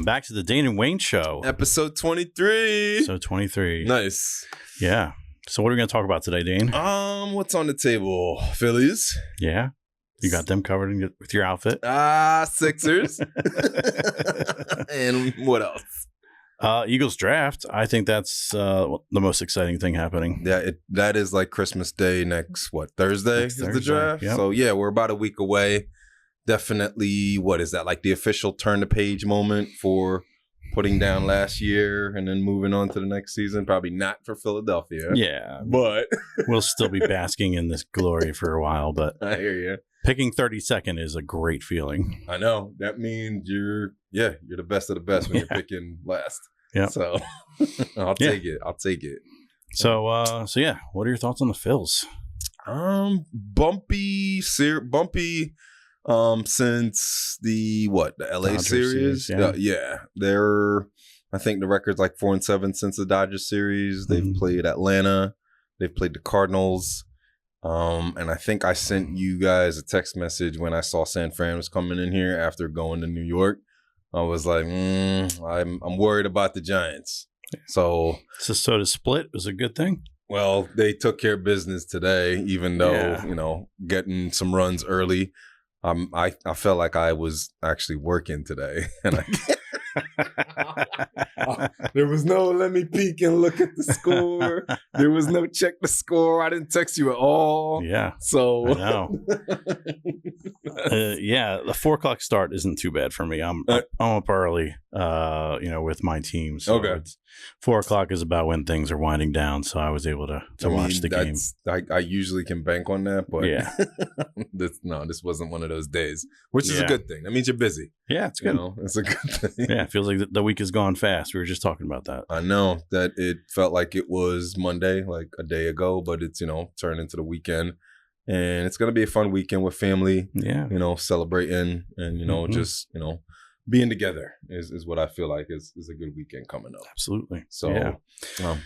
back to the Dane and Wayne Show. Episode 23. Episode 23. Nice. Yeah. So what are we going to talk about today, Dane? What's on the table? Phillies. Yeah. You got them covered with your outfit. Sixers. And what else? Eagles draft. I think that's the most exciting thing happening. Yeah, that is like Christmas Day next, Thursday Next is the Thursday, draft? yep. So, yeah, we're about a week away. Definitely, what is that? Like the official turn the page moment for putting down last year and then moving on to the next season. Probably not for Philadelphia. Yeah. But we'll still be basking in this glory for a while, but I hear you. picking 32nd is a great feeling. I know. That means you're the best of the best when you're picking last. Yeah. So I'll take it. So yeah, what are your thoughts on the Phils? Bumpy since the LA Dodgers series. yeah. I think the record's like 4-7 since the Dodgers series. They've played Atlanta, they've played the Cardinals. And I think I sent you guys a text message when I saw San Fran was coming in here after going to New York. I was like, I'm worried about the Giants. So the split was a good thing. well, they took care of business today, even though, getting some runs early. I felt like I was actually working today. And there was no let me peek and look at the score. There was no check the score. I didn't text you at all. Yeah. So I know. The 4:00 start isn't too bad for me. I'm up early, with my team. So okay. 4:00 is about when things are winding down. So I was able to watch the game. I usually can bank on that, but this wasn't one of those days, which is a good thing. That means you're busy. Yeah, it's good. It's a good thing. Yeah, it feels like the week has gone fast. We were just talking about that. I know that it felt like it was Monday, like a day ago, but it's, turned into the weekend. And it's going to be a fun weekend with family, celebrating and, just, being together is what I feel like is a good weekend coming up. Absolutely. So, yeah.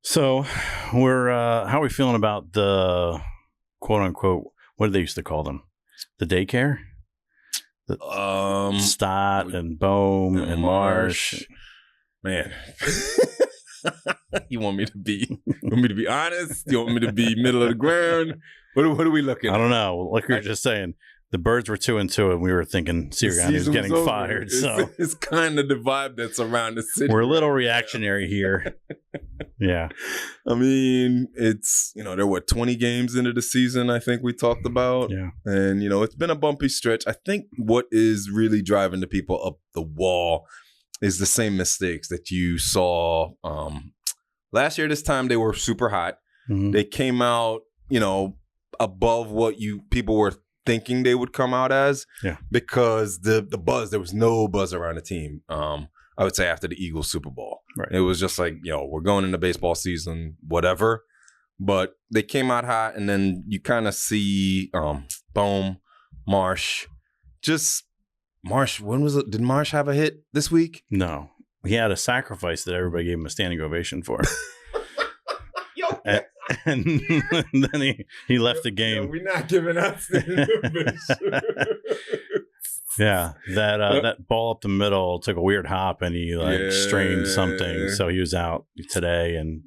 So we're, how are we feeling about the quote unquote, what did they used to call them? The daycare? Stott and Bohm and Marsh. Man. You want me to be honest? You want me to be middle of the ground? What are we looking at? I don't know. Like we were just saying, the Birds were 2-2, and we were thinking Sirianni was getting fired. So it's kind of the vibe that's around the city. We're a little reactionary here. Yeah. I mean, it's, there were 20 games into the season, I think we talked about. Yeah. And, it's been a bumpy stretch. I think what is really driving the people up the wall is the same mistakes that you saw last year. This time they were super hot. Mm-hmm. They came out, above what people were thinking they would come out as, because the buzz, there was no buzz around the team. I would say after the Eagles Super Bowl, right. It was just like, we're going into baseball season, whatever. But they came out hot, and then you kind of see Bohm, Marsh. When was it? Did Marsh have a hit this week? No, he had a sacrifice that everybody gave him a standing ovation for. And then he left the game. We're not giving out standing ovation. Yeah, that ball up the middle took a weird hop, and he strained something, so he was out today. And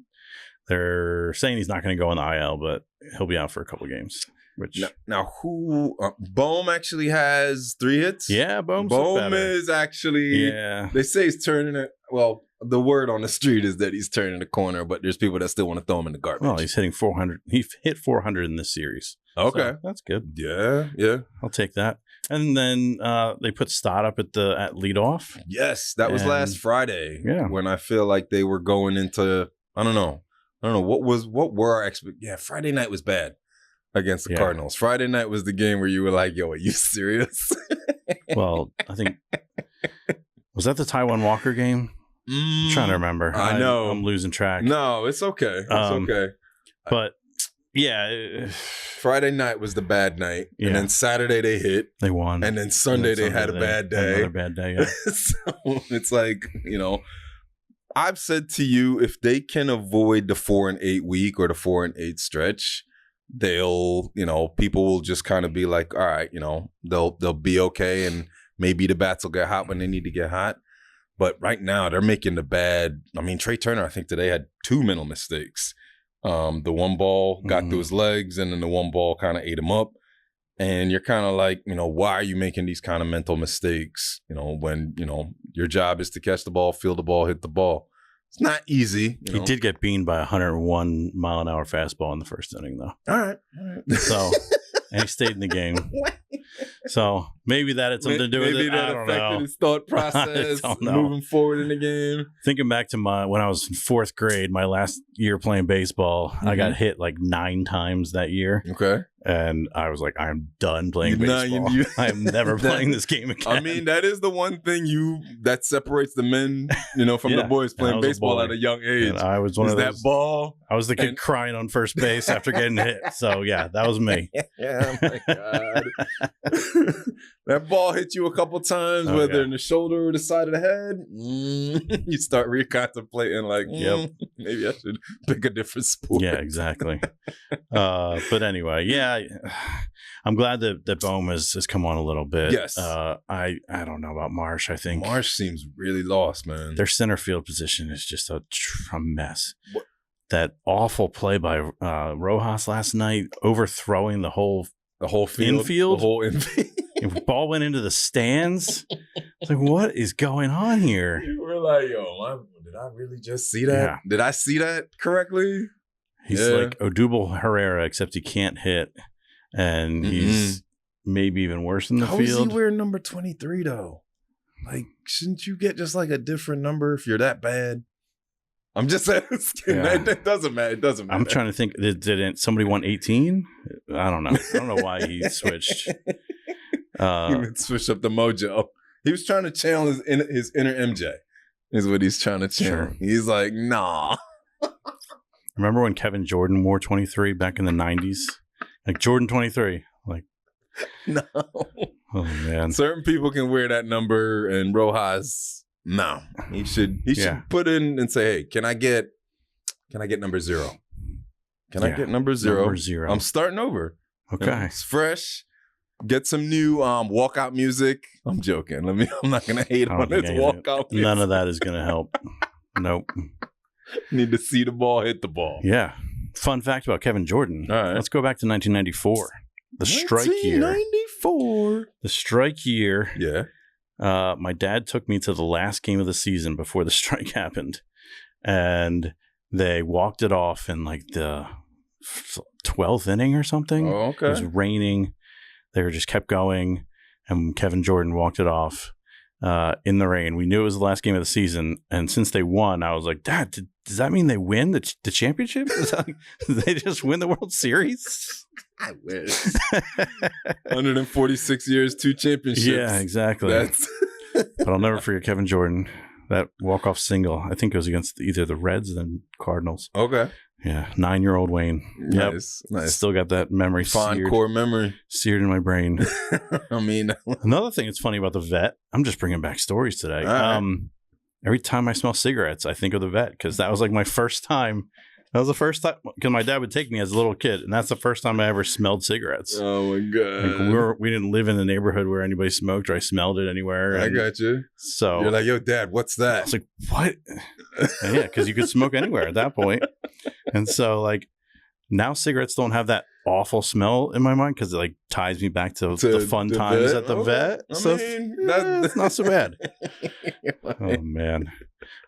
they're saying he's not going to go in the IL, but he'll be out for a couple games. Which now who Bohm actually has 3 hits? Yeah, Bohm is actually. Yeah, they say he's turning it. Well, the word on the street is that he's turning the corner, but there's people that still want to throw him in the garbage. Well, he's hitting 400. He hit 400 in this series. Okay, so that's good. Yeah, I'll take that. And then they put Stott up at leadoff. Yes, that was last Friday. Yeah, when I feel like they were going into I don't know what were our expectations. Yeah, Friday night was bad against the Cardinals. Friday night was the game where you were like, "Yo, are you serious?" Well, I think was that the Taiwan Walker game? I'm trying to remember. I know I'm losing track. No, it's okay. It's okay. But yeah, Friday night was the bad night, and then Saturday they hit, they won, and then Sunday they had a bad day. Another bad day. Yeah. So it's like I've said to you, if they can avoid the 4-8 week or the 4-8 stretch, they'll people will just kind of be like, all right, they'll be okay, and maybe the bats will get hot when they need to get hot. But right now they're making the bad. I mean, Trey Turner, I think today had 2 mental mistakes. The one ball got through his legs, and then the one ball kind of ate him up. And you're kind of like, why are you making these kind of mental mistakes? When, your job is to catch the ball, field the ball, hit the ball. It's not easy. He did get beamed by a 101-mile-an-hour fastball in the first inning, though. All right. So, and he stayed in the game. So maybe that had something to do with it. Maybe that affected his thought process moving forward in the game. Thinking back to when I was in 4th grade, my last year playing baseball, I got hit like 9 times that year. Okay. And I was like, I'm done playing baseball. I am never playing this game again. I mean, that is the one thing that separates the men, from the boys playing baseball at a young age. And I was one of those. That ball. I was the kid crying on first base after getting hit. So yeah, that was me. Yeah, oh my God. That ball hit you a couple times, whether in the shoulder or the side of the head. You start recontemplating, like, maybe I should pick a different sport. Yeah, exactly. But anyway, I'm glad that Bohm has come on a little bit. Yes. I don't know about Marsh. I think Marsh seems really lost, man. Their center field position is just a mess. What? That awful play by Rojas last night, overthrowing the whole field, infield. The whole infield. The ball went into the stands. It's like, what is going on here? You were like, yo, did I really just see that? Yeah. Did I see that correctly? He's like Odubel Herrera, except he can't hit. And he's maybe even worse in the field. How is he wearing number 23, though? Like, shouldn't you get just like a different number if you're that bad? I'm just asking. Yeah. It doesn't matter. It doesn't matter. I'm trying to think. Did somebody want 18? I don't know. I don't know why he switched. He switched up the mojo. He was trying to channel his inner MJ. Is what he's trying to channel. Sure. He's like, nah. Remember when Kevin Jordan wore 23 back in the 90s? Like Jordan 23. Like, no. Oh man. Certain people can wear that number, and Rojas, no. He should put in and say, hey, can I get number 0? Can I get number 0? Number 0. I'm starting over. Okay. It's fresh. Get some new walkout music. I'm joking. I'm not gonna hate on this walkout music. None of that is gonna help. Nope. Need to see the ball hit the ball. Yeah. Fun fact about Kevin Jordan. All right. Let's go back to 1994. The strike year. 1994. The strike year. Yeah. My dad took me to the last game of the season before the strike happened. And they walked it off in like the 12th inning or something. Oh, okay. It was raining. They just kept going. And Kevin Jordan walked it off in the rain. We knew it was the last game of the season. And since they won, I was like, Dad, does that mean they win the championship? Did they just win the World Series? I wish. 146 years, 2 championships. Yeah, exactly. But I'll never forget Kevin Jordan. That walk-off single, I think it was against either the Reds or the Cardinals. Okay. Yeah, 9-year-old Wayne. Nice, yep. Nice. Still got that memory core memory. Seared in my brain. I mean. Another thing that's funny about the vet, I'm just bringing back stories today. Right. Every time I smell cigarettes, I think of the vet because that was like my first time. That was the first time because my dad would take me as a little kid, and that's the first time I ever smelled cigarettes. Oh my god! Like we didn't live in the neighborhood where anybody smoked, or I smelled it anywhere. I got you. So you're like, yo, Dad, what's that? It's like, what? Yeah, because you could smoke anywhere at that point, and so like now cigarettes don't have that awful smell in my mind because it like ties me back to the fun times at the vet. So it's not so bad. Oh man.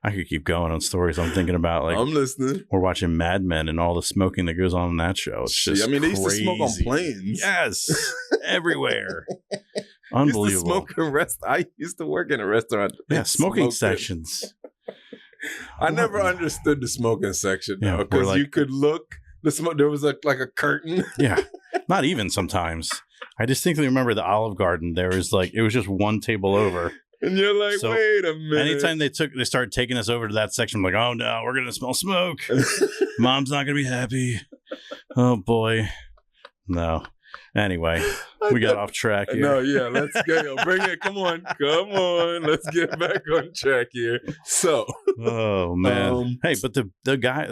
I could keep going on stories I'm thinking about. Like I'm listening. We're watching Mad Men and all the smoking that goes on in that show. It's just they used to smoke on planes. Yes, everywhere. Unbelievable. I used to work in a restaurant. Yeah, smoking sections. I never understood the smoking section though, because you could look. There was like a curtain. Yeah, not even sometimes. I distinctly remember the Olive Garden. There was it was just one table over. And you're like, so wait a minute. Anytime they started taking us over to that section, I'm like, oh no, we're gonna smell smoke. Mom's not gonna be happy. Oh boy. No. Anyway, we got off track here. No, yeah, let's go. Bring it. Come on. Let's get back on track here. So, oh man. Hey, but the guys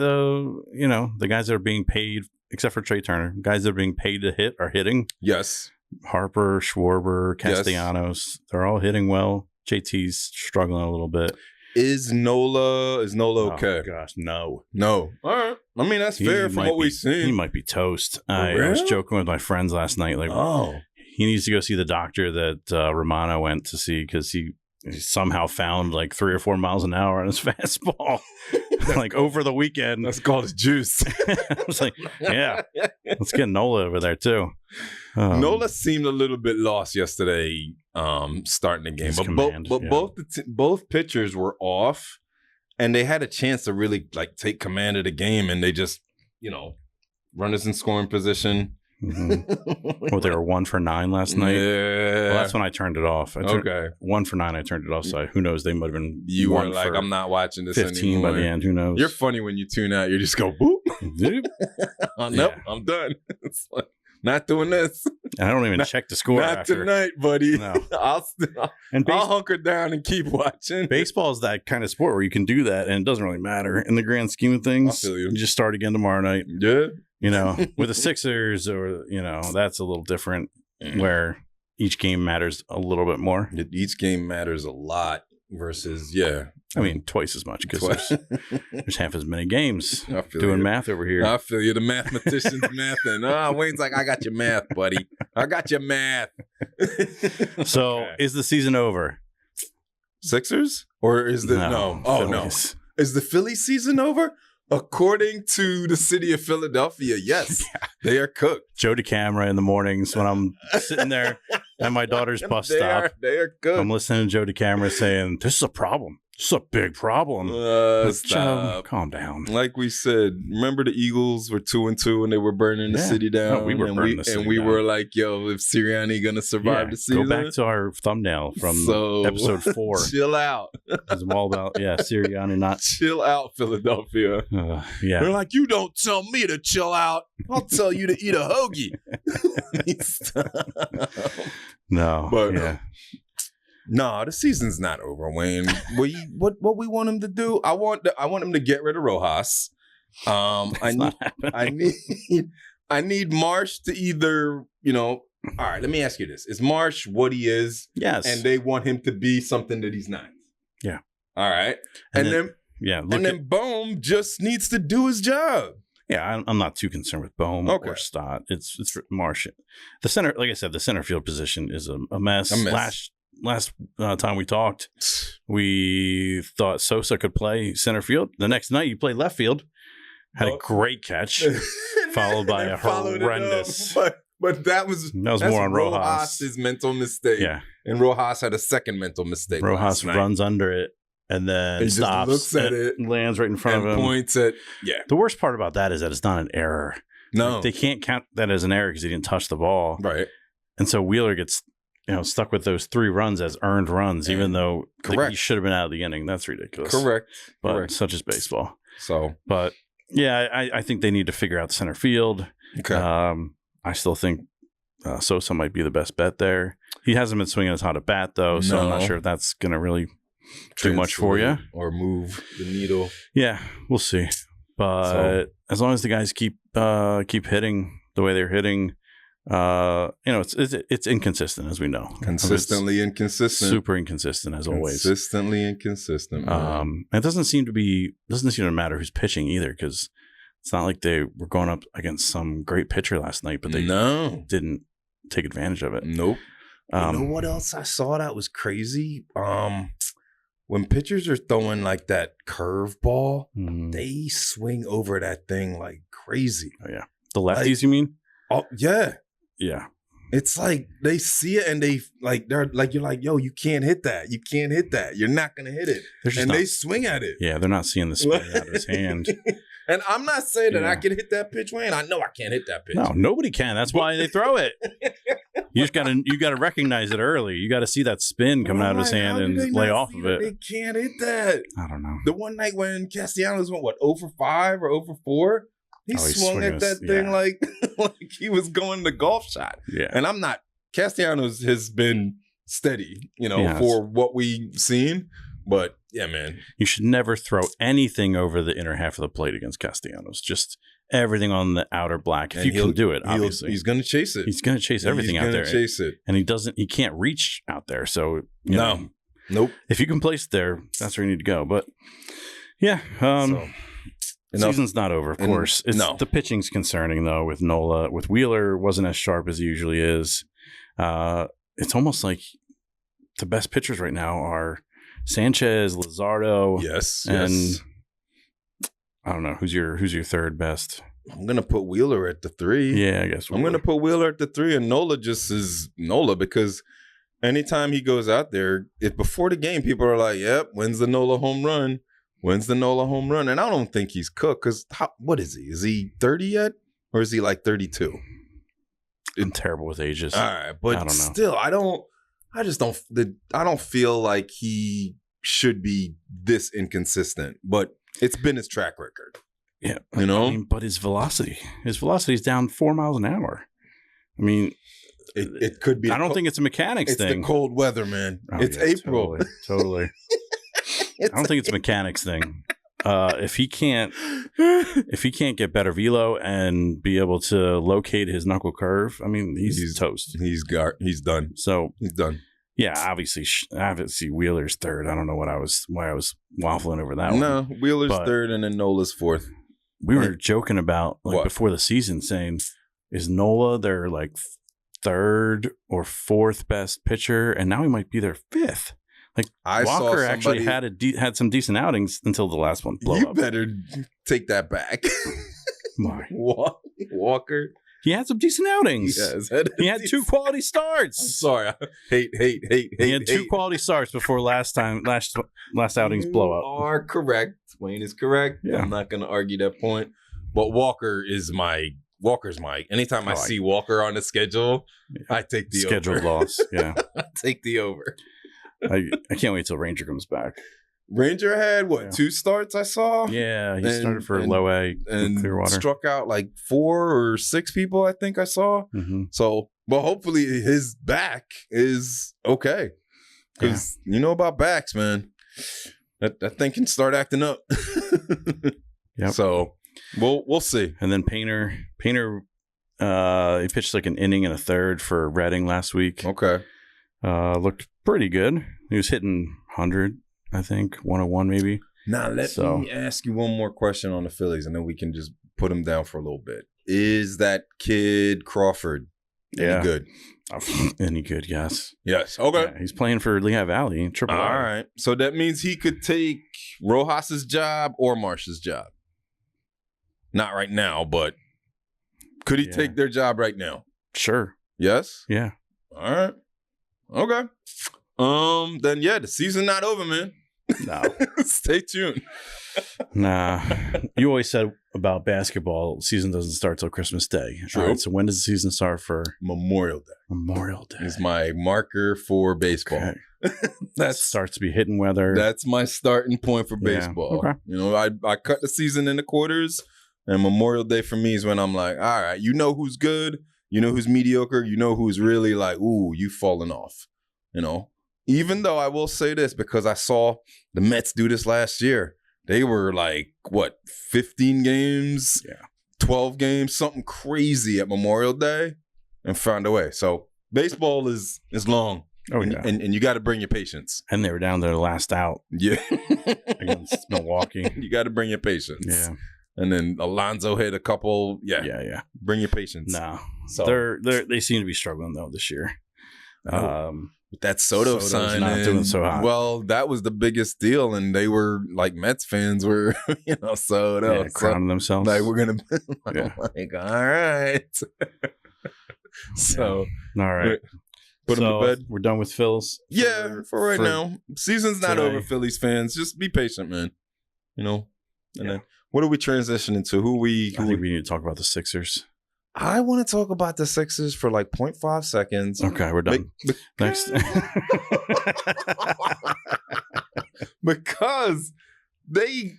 that are being paid, except for Trey Turner, guys that are being paid to hit are hitting. Yes. Harper, Schwarber, Castellanos, they're all hitting well. JT's struggling a little bit. Is Nola okay? Oh, gosh, no. All right. I mean, that's fair from what we've seen. He might be toast. I was joking with my friends last night. Like, he needs to go see the doctor that Romano went to see because he somehow found like 3 or 4 miles an hour on his fastball, like over the weekend. That's called his juice. I was like, yeah, let's get Nola over there too. Nola seemed a little bit lost yesterday, starting the game, but both pitchers were off, and they had a chance to really like take command of the game, and they just, runners in scoring position. Mm-hmm. They were 1 for 9 last night. Yeah, well, that's when I turned it off. 1 for 9. I turned it off. So who knows? They might have been. You were like, I'm not watching this 15 anymore. by the end. Who knows? You're funny when you tune out. You just go boop. Nope, I'm done. It's like, not doing this. I don't even check the score. Not after. Tonight, buddy. No. I'll hunker down and keep watching. Baseball is that kind of sport where you can do that, and it doesn't really matter in the grand scheme of things. I feel you. You just start again tomorrow night. Yeah. With the Sixers, or that's a little different, where each game matters a little bit more. Each game matters a lot versus, I mean, twice as much because there's half as many games. Doing math over here. I feel you. The mathematician's mathing. Wayne's like, I got your math, buddy. I got your math. So, is the season over? Sixers? Or is the no? Oh, Phillies. No. Is the Phillies season over? According to the city of Philadelphia, yes, they are cooked. Joe DeCamera in the mornings when I'm sitting there at my daughter's bus stop. They are good. I'm listening to Joe DeCamera saying, "This is a problem. This is a big problem." Joe, calm down. Like we said, remember the Eagles were 2-2 and they were burning the city down. No, we were burning the city down. We were like, "Yo, if Sirianni gonna survive the season?" Go back to our thumbnail from episode 4. Chill out. It's all about Sirianni not chill out, Philadelphia. They're like, you don't tell me to chill out. I'll tell you to eat a hoagie. No, but no, the season's not over, Wayne. What we want him to do? I want him to get rid of Rojas. I need Marsh to either, all right, let me ask you this. Is Marsh what he is? Yes. And they want him to be something that he's not. Yeah. All right. And then Bohm just needs to do his job. Yeah, I'm not too concerned with Bohm or Stott. It's Marsh. The center, like I said, the center field position is a mess. Last time we talked, we thought Sosa could play center field. The next night, he played left field. Had a great catch, followed by a horrendous. But that was more on Rojas. His mental mistake. Yeah, and Rojas had a second mental mistake. Rojas runs under it and then stops. Just looks at it, lands right in front of him, points at. The worst part about that is that it's not an error. No, they can't count that as an error because he didn't touch the ball. Right, and so Wheeler gets stuck with those 3 runs as earned runs, even though he should have been out of the inning. That's ridiculous. Correct. Such is baseball. So, but I think they need to figure out the center field. Okay. I still think Sosa might be the best bet there. He hasn't been swinging as hot a bat though, so I'm not sure if that's going to really do much for you or move the needle. Yeah, we'll see. But as long as the guys keep hitting the way they're hitting. It's inconsistent, as we know. Consistently inconsistent. Super inconsistent, as always. Consistently inconsistent. It doesn't seem to matter who's pitching either, because it's not like they were going up against some great pitcher last night, but they didn't take advantage of it. Nope. You know what else I saw that was crazy? When pitchers are throwing like that curveball, they swing over that thing like crazy. Oh yeah, the lefties, you mean? Oh yeah. Yeah. It's like they see it and they're like, you're like, yo, you can't hit that. You can't hit that. You're not going to hit it. They swing at it. Yeah, they're not seeing the spin out of his hand. And I'm not saying that I can hit that pitch, Wayne. I know I can't hit that pitch. No, nobody can. That's why they throw it. You gotta recognize it early. You got to see that spin coming out of his hand and lay off of it. They can't hit that. I don't know. The one night when Castellanos went, 0 for 5 or 0 for 4? He swung at that thing like he was going the golf shot. Yeah. And Castellanos has been steady, for what we've seen. But yeah, man. You should never throw anything over the inner half of the plate against Castellanos. Just everything on the outer black. If you can do it, obviously. He's going to chase it. He's going to chase everything out there. Chase it. And he can't reach out there. So, no. Nope. If you can place it there, that's where you need to go. But yeah, season's not over, of course. The pitching's concerning though with Nola. With Wheeler, wasn't as sharp as he usually is. It's almost like the best pitchers right now are Sanchez, Luzardo. Yes. And I don't know who's your third best. I'm gonna put Wheeler at the 3. Yeah, I guess I'm gonna put Wheeler at the 3, and Nola just is Nola because anytime he goes out there, if before the game people are like, "Yep, when's the Nola home run? When's the Nola home run?" And I don't think he's cooked because what is he? Is he 30 yet, or is he like 32? I'm terrible with ages. All right, but I don't know. Still, I don't feel like he should be this inconsistent. But it's been his track record. Yeah, but his velocity is down 4 miles an hour. I mean, it could be. I don't think it's a mechanics thing. It's the cold weather, man. It's April. Totally. I don't think it's a mechanics thing. If he can't get better velo and be able to locate his knuckle curve, I mean, he's toast. He's done. So he's done. Yeah, obviously Wheeler's third. I don't know why I was waffling over that one. No, Wheeler's third and then Nola's fourth. We were joking about before the season saying, is Nola their like third or fourth best pitcher, and now he might be their fifth. Like Walker actually had some decent outings until the last one blew up. You better take that back. Why? Walker. He had some decent outings. He had 2 quality starts. I'm sorry. Hate. He had 2 quality starts before last outings blow up. You are correct. Wayne is correct. Yeah. I'm not going to argue that point. But Walker's my. Anytime I see Walker on the schedule, I take the scheduled over. Loss. Yeah, I take the over. I can't wait till Ranger comes back. Ranger had 2 starts I saw? Yeah, he started for low A and Clearwater. Struck out like 4 or 6 people, I think I saw. Mm-hmm. So, but hopefully his back is okay. Because you know about backs, man. That thing can start acting up. Yep. So we'll see. And then Painter, he pitched like an inning and a third for Reading last week. Okay. Looked pretty good. He was hitting 100, I think, 101 maybe. Now, let me ask you one more question on the Phillies, and then we can just put him down for a little bit. Is that kid Crawford any good? Any good, yes. Yes, okay. Yeah, he's playing for Lehigh Valley, Triple All right. So that means he could take Rojas's job or Marsh's job. Not right now, but could he take their job right now? Sure. Yes? Yeah. All right. Okay. Then the season's not over, man. No. Stay tuned. Nah. You always said about basketball, season doesn't start till Christmas Day. True. All right, so when does the season start for Memorial Day? Memorial Day is my marker for baseball. Okay. That starts to be hitting weather. That's my starting point for baseball. Okay. You know, I cut the season into quarters, and Memorial Day for me is when I'm like, all right, you know who's good, you know who's mediocre, you know who's really like, ooh, you've fallen off. You know, even though I will say this because I saw the Mets do this last year. They were like, 15 games, 12 games, something crazy at Memorial Day and found a way. So baseball is long. Oh, yeah. And you got to bring your patience. And they were down there last out. Yeah. Against Milwaukee. You got to bring your patience. Yeah. And then Alonso hit a couple. Yeah. Bring your patience. No. So they seem to be struggling, though, this year. That Soto sign not doing so hot. Well, that was the biggest deal, and they were like Mets fans were, Soto crowning themselves. Like we're gonna, like, all right. So, all right, put them to bed. We're done with Phils. For right now. Season's not over, Phillies fans. Just be patient, man. And then what do we transition into? I think we need to talk about the Sixers. I want to talk about the Sixers for like 0.5 seconds. Okay, we're done. Next. Because they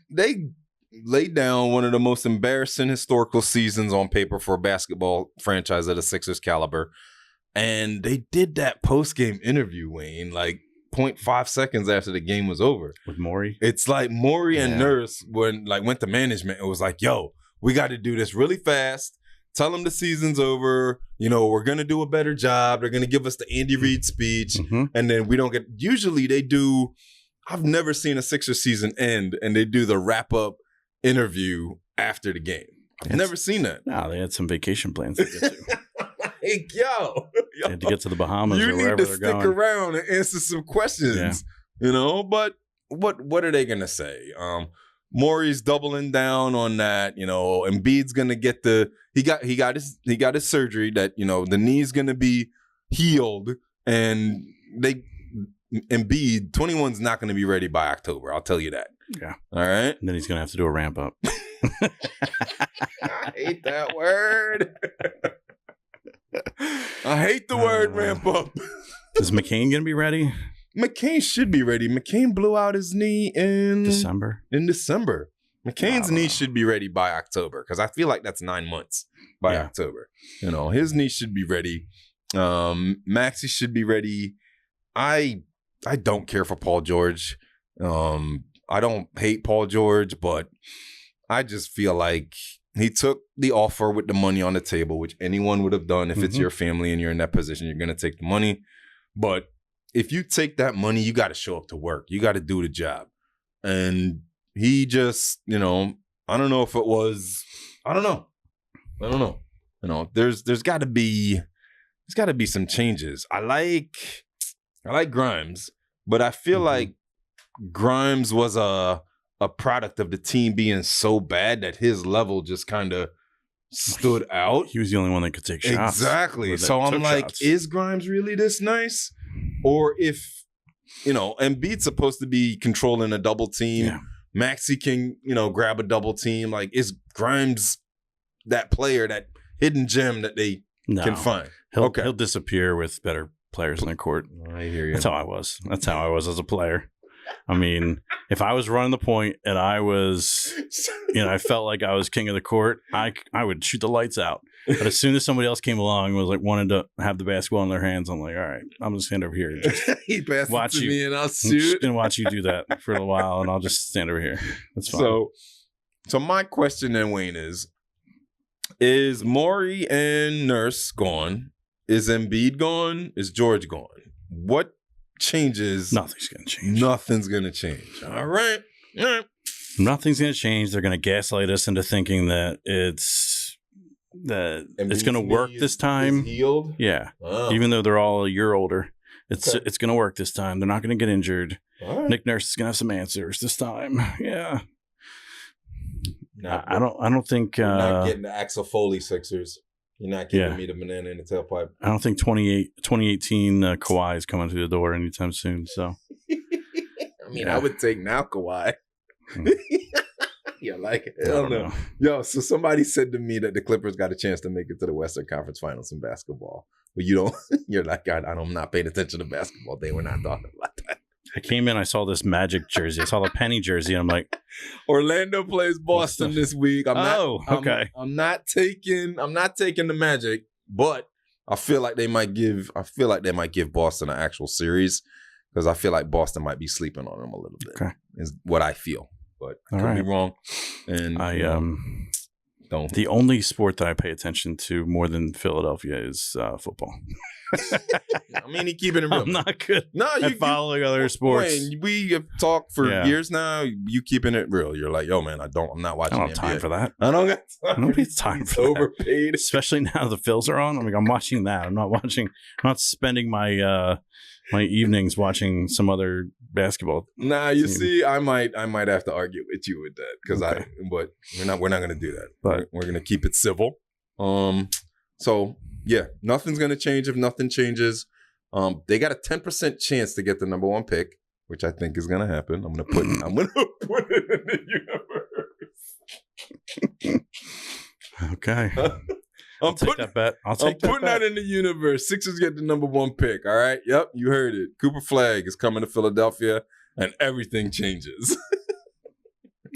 laid down one of the most embarrassing historical seasons on paper for a basketball franchise at a Sixers caliber. And they did that post-game interview, Wayne, like 0.5 seconds after the game was over. With Morey? It's like Morey and Nurse went to management and was like, yo, we got to do this really fast. Tell them the season's over. You know, we're going to do a better job. They're going to give us the Andy Reid speech. And then we don't get, usually they do, I've never seen a Sixers season end and they do the wrap-up interview after the game. I've never seen that. No, they had some vacation plans to get to. Like, yo, they had to get to the Bahamas or wherever they're going. You need to stick around and answer some questions, you know? But what are they going to say? Maury's doubling down on that, you know. Embiid's going to get he got his surgery that, you know, the knee's going to be healed, and Embiid 21's not going to be ready by October. I'll tell you that. Yeah. All right. And then he's going to have to do a ramp up. I hate that word. I hate the word ramp up. Is McCain going to be ready? McCain should be ready. McCain blew out his knee in December. McCain's knee should be ready by October, because I feel like that's 9 months by October. You know, his knee should be ready. Maxey should be ready. I don't care for Paul George. I don't hate Paul George, but I just feel like he took the offer with the money on the table, which anyone would have done. If it's your family and you're in that position, you're going to take the money. But if you take that money, you got to show up to work. You got to do the job. And he just, you know, I don't know if it was, I don't know. You know, there's got to be some changes. I like Grimes, but I feel like Grimes was a product of the team being so bad that his level just kind of stood out. He was the only one that could take shots. Exactly. So I'm like, is Grimes really this nice? Or if, you know, Embiid's supposed to be controlling a double team. Yeah. Maxey can, you know, grab a double team. Like, is Grimes that player, that hidden gem that they can find? He'll disappear with better players in the court. I hear you. That's how I was. That's how I was as a player. I mean, if I was running the point and I was, you know, I felt like I was king of the court, I would shoot the lights out. But as soon as somebody else came along and was like wanted to have the basketball in their hands, I'm like, all right, I'm going to stand over here and just he passed watch it to you. Me and I'll shoot. I'm just going to watch you do that for a while, and I'll just stand over here. That's fine. So my question then, Wayne, is Morey and Nurse gone? Is Embiid gone? Is George gone? What changes? Nothing's going to change. Nothing's going to change. All right. Nothing's going to change. They're going to gaslight us into thinking that it's going to work this time. Healed? Yeah. Oh. Even though they're all a year older, it's going to work this time. They're not going to get injured. Right. Nick Nurse is going to have some answers this time. Yeah. I don't think you're not getting the Axel Foley Sixers. You're not giving me the banana in the tailpipe. I don't think 2018 Kawhi is coming through the door anytime soon. So, I mean, I would take now Kawhi. Yeah, like it. Hell no. Yo, so somebody said to me that the Clippers got a chance to make it to the Western Conference Finals in basketball. But you don't. You're like, God, I'm not paying attention to basketball. They were not talking about that. I came in, I saw this Magic jersey. I saw the Penny jersey, and I'm like, Orlando plays Boston this week. I'm not taking the Magic, but I feel like they might give Boston an actual series, because I feel like Boston might be sleeping on them a little bit. Okay. Is what I feel. But I could be wrong. And I don't. The only sport that I pay attention to more than Philadelphia is football. I mean, he keeping it real. I'm not good. No, at following other sports. Wayne, we have talked for years now. You keeping it real. You're like, yo, man, I'm not watching. I don't have time for that. I don't got time. Nobody's time for overpaid. That. Especially now the Phils are on. I'm watching that. I'm not spending my my evenings watching some other basketball. Nah, you see, I might have to argue with you with that, because but we're not gonna do that. But we're gonna keep it civil. So yeah, nothing's gonna change if nothing changes. They got a 10% chance to get the number 1 pick, which I think is gonna happen. I'm gonna put it in the universe. Okay. I'll take that bet. I'm putting that in the universe. Sixers get the number 1 pick. All right. Yep. You heard it. Cooper Flagg is coming to Philadelphia, and everything changes.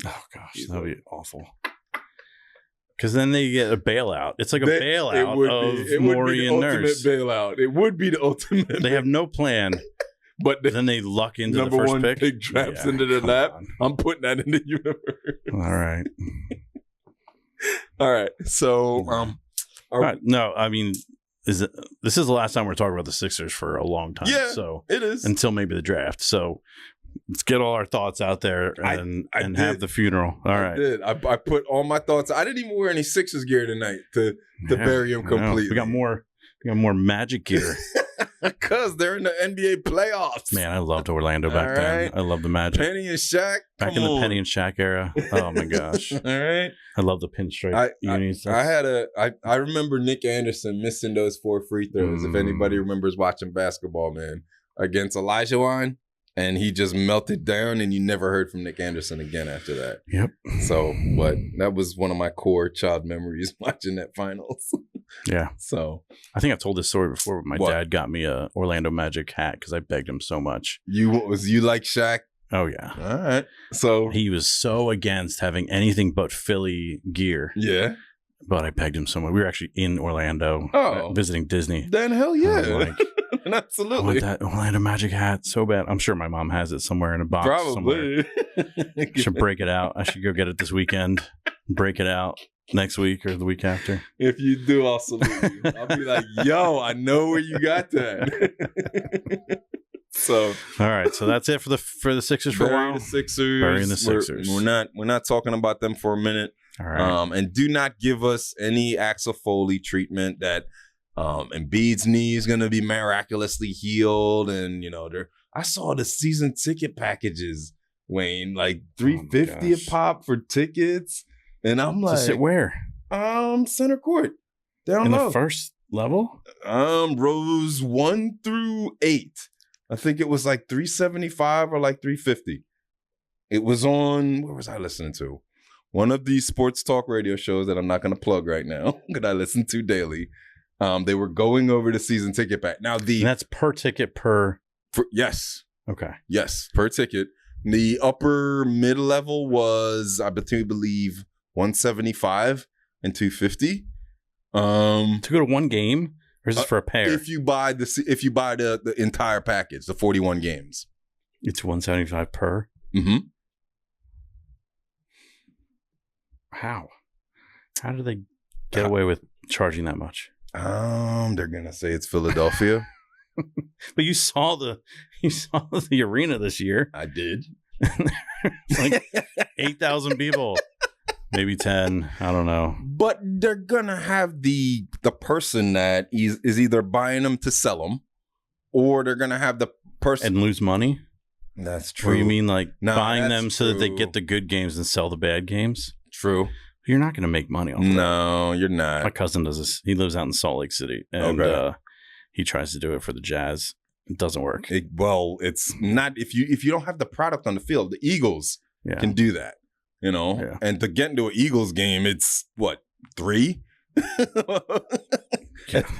Oh, gosh. That would be awful. Because then they get a bailout. It's like a bailout of Morey and Nurse. Bailout. It would be the ultimate. They have no plan. But then they luck into the first pick. Pick drops into their lap. I'm putting that in the universe. All right. All right. So, No, I mean, this is the last time we're talking about the Sixers for a long time. Yeah, so it is until maybe the draft. So let's get all our thoughts out there and have the funeral. All right. I put all my thoughts. I didn't even wear any Sixers gear tonight to bury him completely. We got more Magic gear. Because they're in the NBA playoffs. Man, I loved Orlando back then. I love the Magic. Penny and Shaq. Back in the Penny and Shaq era. Oh my gosh. All right. I love the pinstripe unis. I remember Nick Anderson missing those 4 free throws. If anybody remembers watching basketball, man, against Olajuwon. And he just melted down, and you never heard from Nick Anderson again after that. Yep. So, but that was one of my core child memories watching that finals. Yeah. So, I think I told this story before, but my dad got me a Orlando Magic hat because I begged him so much. You like Shaq? Oh, yeah. All right. So he was so against having anything but Philly gear. Yeah. But I begged him so much. We were actually in Orlando visiting Disney. Then hell yeah. Absolutely. I want that Orlando Magic hat so bad. I'm sure my mom has it somewhere in a box. Probably. I should break it out. I should go get it this weekend. Break it out next week or the week after. If you do, I'll salute you. I'll be like, yo, I know where you got that. So all right, so that's it for the Sixers for a while. Burying the Sixers. We're not talking about them for a minute. All right. And do not give us any Axel Foley treatment that Embiid's knee is going to be miraculously healed. And, I saw the season ticket packages, Wayne, like $350 a pop for tickets. And I'm like, to sit where? Center court. Down in low. The first level? Rows 1 through 8. I think it was like $375 or like $350. It was on, where was I listening to? One of these sports talk radio shows that I'm not going to plug right now that I listen to daily. They were going over the season ticket pack. Now and that's per ticket yes. Okay. Yes, per ticket. The upper mid level was, I believe, $175 and $250. To go to one game, or is this for a pair? If you buy the entire package, the 41 games, it's $175 per. Mm-hmm. How do they get away with charging that much? They're gonna say it's Philadelphia. But you saw the arena this year. I did. It's like 8,000 people, maybe 10. I don't know. But they're gonna have the person that is either buying them to sell them, or they're gonna have the person and lose money. That's true. Or you mean like buying them so that they get the good games and sell the bad games? True. You're not going to make money off of that. No, you're not. My cousin does this. He lives out in Salt Lake City, and he tries to do it for the Jazz. It doesn't work. It's not if you don't have the product on the field. The Eagles can do that, And to get into an Eagles game, it's what, 3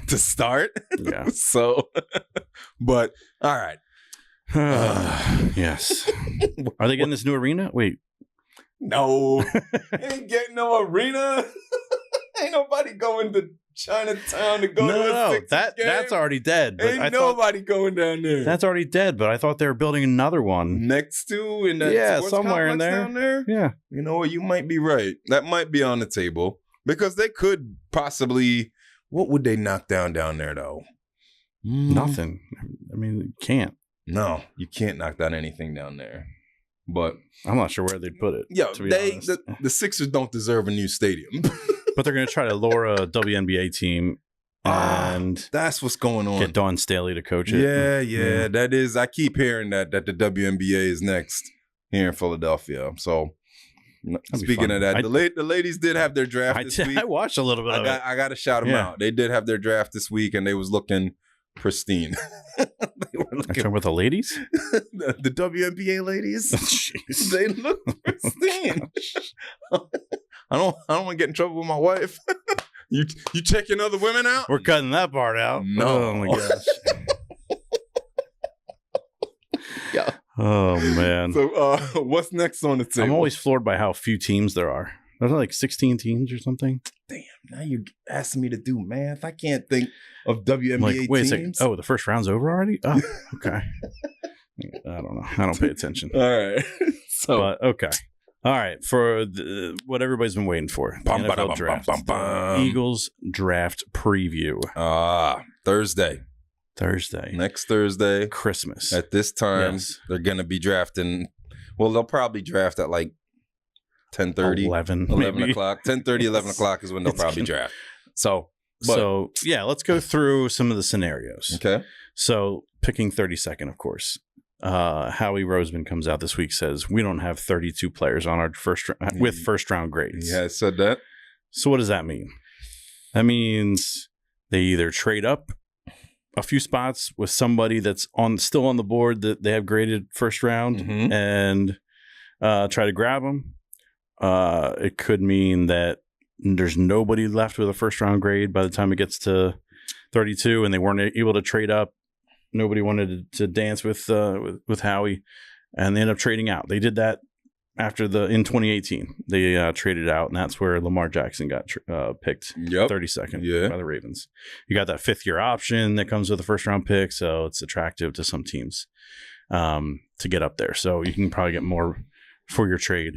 to start. Yeah. So, but all right. Yes. Are they getting this new arena? Wait. No. Ain't getting no arena. Ain't nobody going to Chinatown to go to a Sixers game. That's already dead. But Ain't nobody going down there. That's already dead, but I thought they were building another one. Next to in that sports somewhere in complex there. Down there? Yeah. You know what? You might be right. That might be on the table. Because they could possibly, what would they knock down there though? Nothing. I mean, you can't. No, you can't knock down anything down there. But I'm not sure where they'd put it. Yeah, the Sixers don't deserve a new stadium. But they're going to try to lure a WNBA team, and that's what's going on. Get Dawn Staley to coach it. Yeah. That is. I keep hearing that the WNBA is next here in Philadelphia. So speaking of that, the ladies did have their draft this week. I watched a little bit of it. I got to shout them out. They did have their draft this week, and they was looking pristine. They were looking with the ladies, the WNBA ladies. Jeez. They look pristine. I don't want to get in trouble with my wife. You checking other women out? We're cutting that part out. No. Oh my gosh. Yeah. Oh man. So what's next on the table? I'm always floored by how few teams there are. There's like 16 teams or something. Damn, now you're asking me to do math. I can't think of WNBA wait teams. A second. Oh, the first round's over already? Oh, okay. I don't know. I don't pay attention. All right. But okay. All right, for what everybody's been waiting for, the NFL draft, Eagles draft preview. Thursday. Next Thursday. Christmas. At this time, they're going to be drafting. Well, they'll probably draft at like 10:30. 11 o'clock. 10:30, 11 o'clock is when they'll probably draft. So, let's go through some of the scenarios. Okay. So, picking 32nd, of course. Howie Roseman comes out this week, says we don't have 32 players on our first round grades. Yeah, I said that. So what does that mean? That means they either trade up a few spots with somebody that's still on the board that they have graded first round and try to grab them. It could mean that there's nobody left with a first round grade by the time it gets to 32 and they weren't able to trade up. Nobody wanted to dance with Howie, and they ended up trading out. They did that in 2018. They traded out, and that's where Lamar Jackson got picked 32nd by the Ravens. You got that 5th-year option that comes with a first-round pick, so it's attractive to some teams to get up there. So you can probably get more for your trade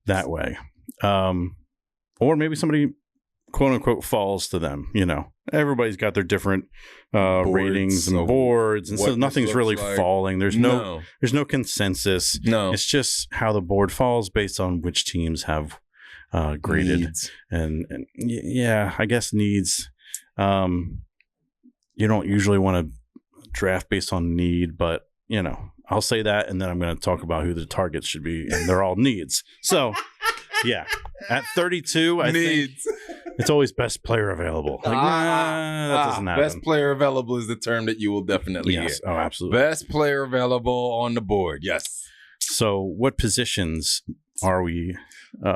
that way. Or maybe somebody, quote-unquote, falls to them, Everybody's got their different ratings and boards, and so nothing's really falling. There's no consensus. No, it's just how the board falls based on which teams have graded needs. And I guess needs. You don't usually want to draft based on need, but I'll say that, and then I'm going to talk about who the targets should be, and they're all needs. So. Yeah, at 32, I think it's always best player available. Like, that doesn't happen. Best player available is the term that you will definitely hear. Oh, absolutely. Best player available on the board. Yes. So, what positions are we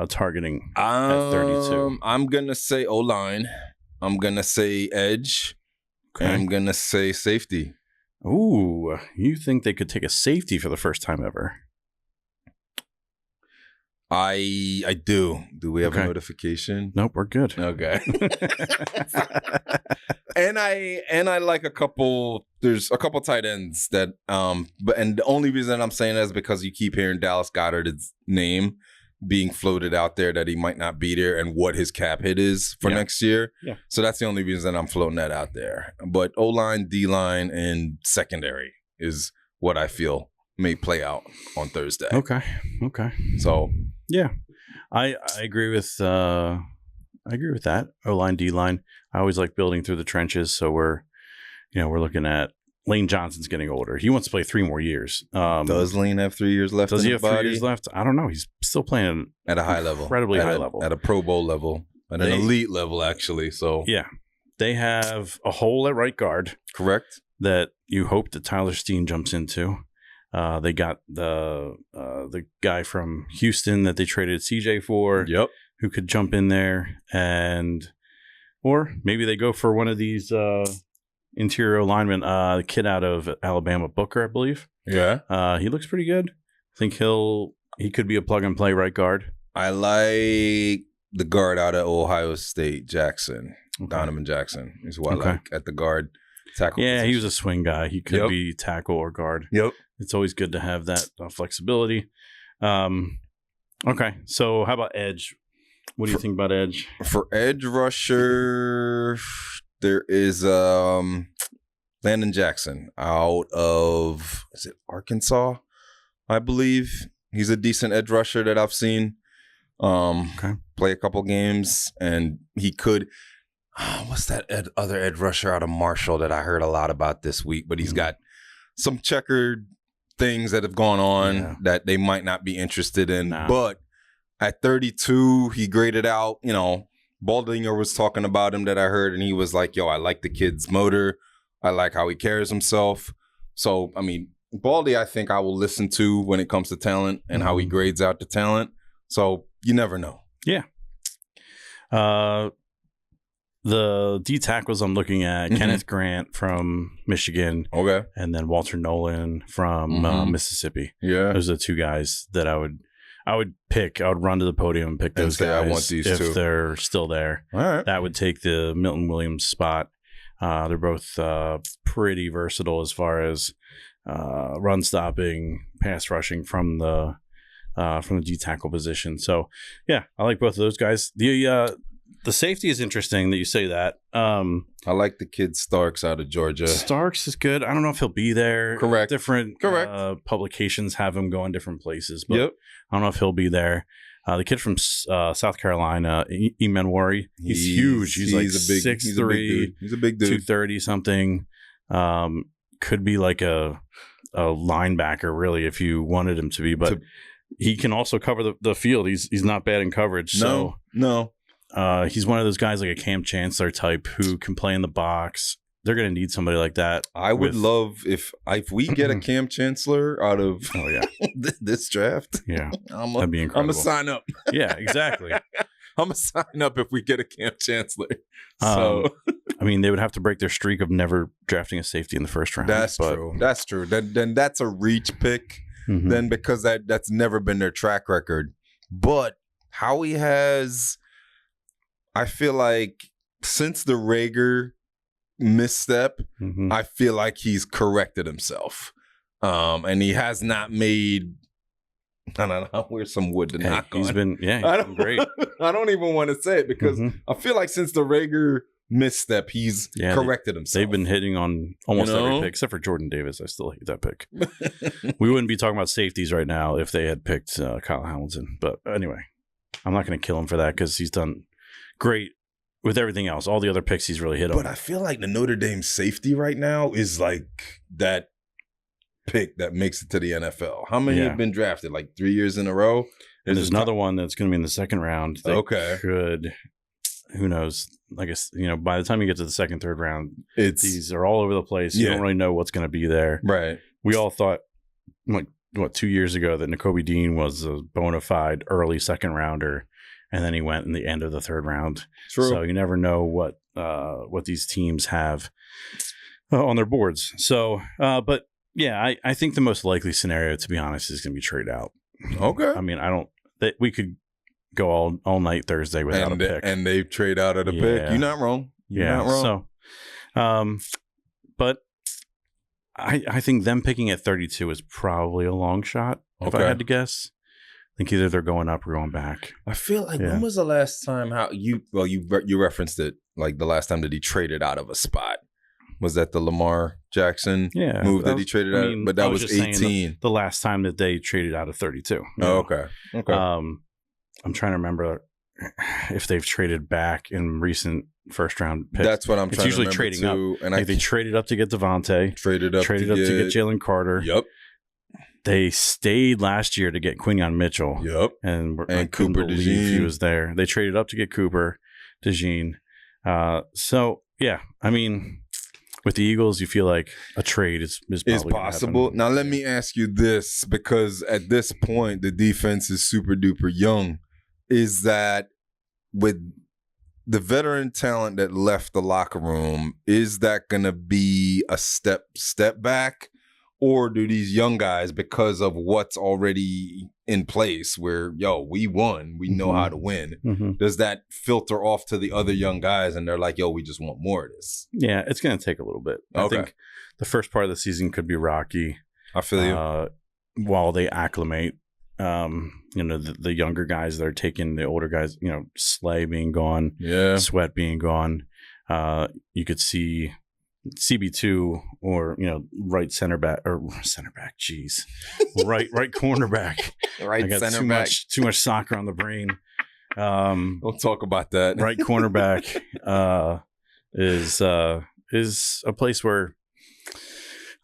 targeting at 32? I'm gonna say O-line. I'm gonna say edge. Okay. I'm gonna say safety. Ooh, you think they could take a safety for the first time ever? I do. Do we have a notification? Nope, we're good. Okay. and I like a couple. There's a couple tight ends that and the only reason I'm saying that is because you keep hearing Dallas Goedert's name being floated out there that he might not be there and what his cap hit is for next year. Yeah. So that's the only reason I'm floating that out there. But O-line, D-line, and secondary is what I feel may play out on Thursday. Okay. So yeah, I agree with that. O-line, D-line. I always like building through the trenches. So we're looking at Lane Johnson's getting older. He wants to play 3 more years. Does Lane have 3 years left? Does he have 3 years left? I don't know. He's still playing at a high level, incredibly high level, at a Pro Bowl level, at an elite level, actually. So yeah, they have a hole at right guard. Correct. That you hope that Tyler Steen jumps into. They got the guy from Houston that they traded CJ for, who could jump in there, or maybe they go for one of these interior linemen, the kid out of Alabama, Booker, I believe. Yeah, he looks pretty good. I think he could be a plug and play right guard. I like the guard out of Ohio State, Jackson, Donovan Jackson is who I like at the guard. Tackle position. He was a swing guy. He could be tackle or guard. It's always good to have that flexibility. Okay, so how about edge? What do you think about edge? For edge rusher, there is Landon Jackson out of, is it Arkansas? I believe he's a decent edge rusher that I've seen play a couple games, and he could. What's that other edge rusher out of Marshall that I heard a lot about this week? But he's got some checkered things that have gone on that they might not be interested in. But at 32, he graded out, Baldinger was talking about him that I heard, and he was like, I like the kid's motor. I like how he carries himself. So, I mean, Baldy, I think I will listen to when it comes to talent and how he grades out the talent. So you never know. Yeah. The D tackles I'm looking at, Kenneth Grant from Michigan. Okay. And then Walter Nolan from Mississippi. Yeah. Those are the 2 guys that I would pick. I would run to the podium and pick those guys. I want these if they're still there. All right. That would take the Milton Williams spot. They're both pretty versatile as far as run stopping, pass rushing from the from the D tackle position. So yeah, I like both of those guys. The safety is interesting that you say that. I like the kid Starks out of Georgia. Starks is good. I don't know if he'll be there. Correct. Different publications have him going different places, but Yep. I don't know if he'll be there. The kid from South Carolina, Emenwari, he's huge. He's like 6'3", he's a big dude. 230 something. Could be like a linebacker, really, if you wanted him to be. But he can also cover the field. He's not bad in coverage. No. He's one of those guys like a Cam Chancellor type who can play in the box. They're going to need somebody like that. I would love if we get a Cam Chancellor out of this draft. Yeah, that'd be incredible. I'm going to sign up. Yeah, exactly. I'm going to sign up if we get a Cam Chancellor. So, I mean, they would have to break their streak of never drafting a safety in the first round. That's true. That's true. Then that's a reach pick. Mm-hmm. Then because that's never been their track record. But Howie has, I feel like since the Rager misstep, I feel like he's corrected himself. And he has not made, I don't know, where's some wood to knock on. He's been great. I don't even want to say it because I feel like since the Rager misstep, he's corrected himself. They've been hitting on almost every pick, except for Jordan Davis. I still hate that pick. We wouldn't be talking about safeties right now if they had picked Kyle Hamilton. But anyway, I'm not going to kill him for that because he's done great with everything else. All the other picks he's really hit on. But I feel like the Notre Dame safety right now is like that pick that makes it to the NFL. How many have been drafted? Like 3 years in a row? There's another one that's going to be in the second round. Who knows? I guess, by the time you get to the second, third round, these are all over the place. You don't really know what's going to be there. Right. We all thought, 2 years ago that Nakobe Dean was a bona fide early second rounder. And then he went in the end of the third round. True. So you never know what these teams have on their boards. So, but yeah, I think the most likely scenario, to be honest, is going to be trade out. Okay. I mean, we could go all night Thursday without a pick. And they trade out at a pick. You're not wrong. You're not wrong. So, but I think them picking at 32 is probably a long shot, if I had to guess. I think either they're going up or going back. I feel like when was the last time you referenced it, like the last time that he traded out of a spot? Was that the Lamar Jackson move that he traded out? But that was 18. The last time that they traded out of 32. Okay. I'm trying to remember if they've traded back in recent first round picks. That's what I'm trying to remember. It's usually trading up. And they traded up to get Devontae. Traded up to get Jalen Carter. Yep. They stayed last year to get Quinyon Mitchell. Yep. And Cooper DeJean. He was there. They traded up to get Cooper DeJean. So, yeah, I mean, with the Eagles, you feel like a trade is probably possible. Now, let me ask you this, because at this point, the defense is super duper young. Is that with the veteran talent that left the locker room, is that going to be a step back? Or do these young guys, because of what's already in place where, we won, we know how to win, does that filter off to the other young guys and they're like, we just want more of this? Yeah, it's going to take a little bit. I think the first part of the season could be rocky. I feel you. While they acclimate, the younger guys that are taking the older guys, Slay being gone, Sweat being gone. You could see CB2 or right cornerback. Right, I got center back. Too much soccer on the brain. We'll talk about that. Right cornerback is a place where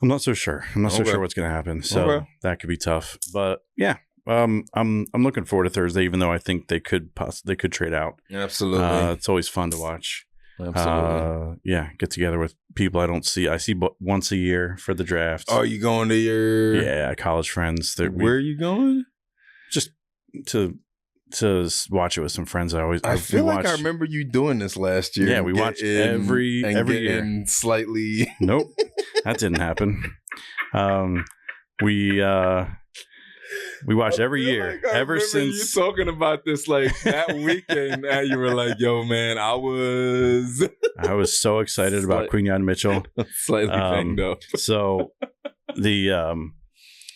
I'm not so sure. I'm not so sure what's going to happen. So that could be tough. But yeah, I'm looking forward to Thursday, even though I think they could trade out. Absolutely, it's always fun to watch. Absolutely. Get together with people I see once a year for the draft. Are you going to your college friends? Where are you going? Just to watch it with some friends. I feel like I remember you doing this last year. Yeah, we watch every year. Slightly. Nope, that didn't happen. We watch every year ever since you talking about this like that weekend. And you were like, "Yo, man, I was so excited about Quinyon Mitchell, slightly banged up." So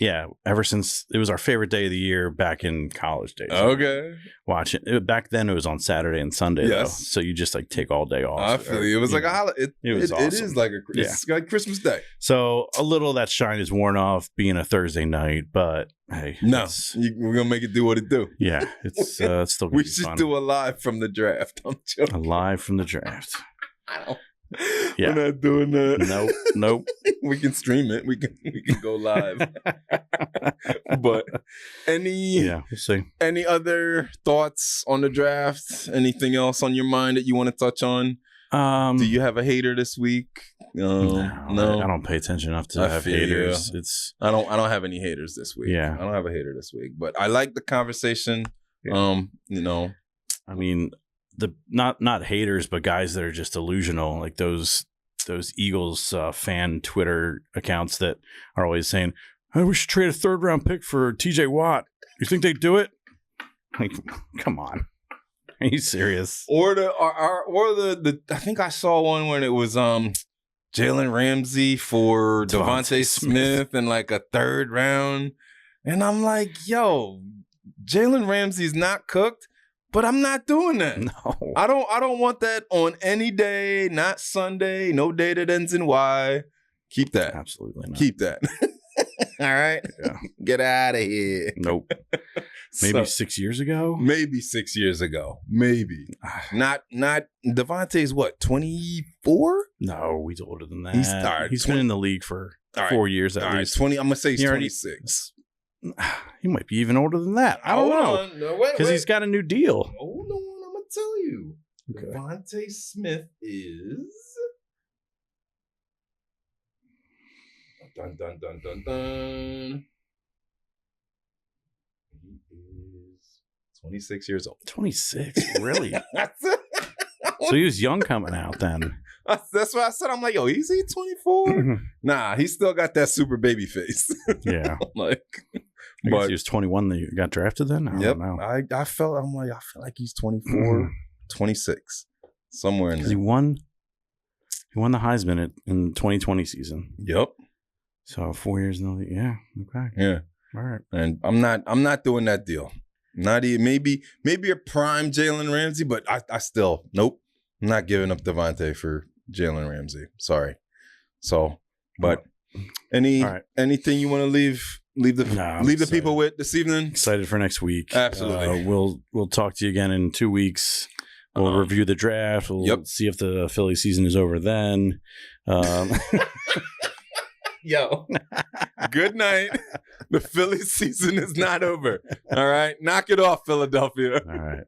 Yeah, ever since it was our favorite day of the year back in college days. Okay. Watching it back then, it was on Saturday and Sunday. Yes. Though, so you just like take all day off. I feel you. It was like a holiday. It was awesome. It is like it's like Christmas Day. So a little of that shine is worn off being a Thursday night, but hey, no, we're gonna make it do what it do. Yeah, it's still. We should fun. Do a live from the draft. I'm joking. A live from the draft. I don't. Yeah. We're not doing that. Nope. We can stream it. We can go live. But we'll see. Any other thoughts on the draft? Anything else on your mind that you want to touch on? Do you have a hater this week? No. I don't pay attention enough to have haters. I don't have any haters this week. Yeah. I don't have a hater this week. But I like the conversation. Yeah. I mean, not haters, but guys that are just delusional, like those Eagles fan Twitter accounts that are always saying, "Hey, we should trade a 3rd round pick for TJ Watt." You think they'd do it? Like, come on, are you serious? Or the I think I saw one when it was Jalen Ramsey for Devontae Smith in like a 3rd round, and I'm like, yo, Jalen Ramsey's not cooked. But I'm not doing that. No. I don't want that on any day, not Sunday, no day that ends in Y. Keep that. Absolutely not. Keep that. All right? Yeah. Get out of here. Nope. Maybe 6 years ago? Maybe 6 years ago. Maybe. Not Devontae's what, 24? No, he's older than that. He's been in the league for 4 years at least. 20. I'm going to say he's 26. He might be even older than that. I don't know. Because he's got a new deal. Hold on, I'm going to tell you. Okay. Devontae Smith is... Dun, dun, dun, dun, dun. He is 26 years old. 26? Really? So he was young coming out then. That's what I said. I'm like, yo, is he 24? Nah, he still got that super baby face. Yeah. Like... I guess he was 21 that got drafted then? I don't know. I feel like he's 24, 26, somewhere in there. He won the Heisman in 2020 season. Yep. So 4 years in the league. Yeah. Okay. Yeah. All right. And I'm not doing that deal. Not even maybe a prime Jalen Ramsey, but I still nope. I'm not giving up Devontae for Jalen Ramsey. Sorry. So, but anything you want to leave the people with this evening? Excited for next week. Absolutely. We'll talk to you again in 2 weeks. We'll review the draft. We'll see if the Philly season is over then. Yo, good night. The Philly season is not over. All right. Knock it off, Philadelphia. All right.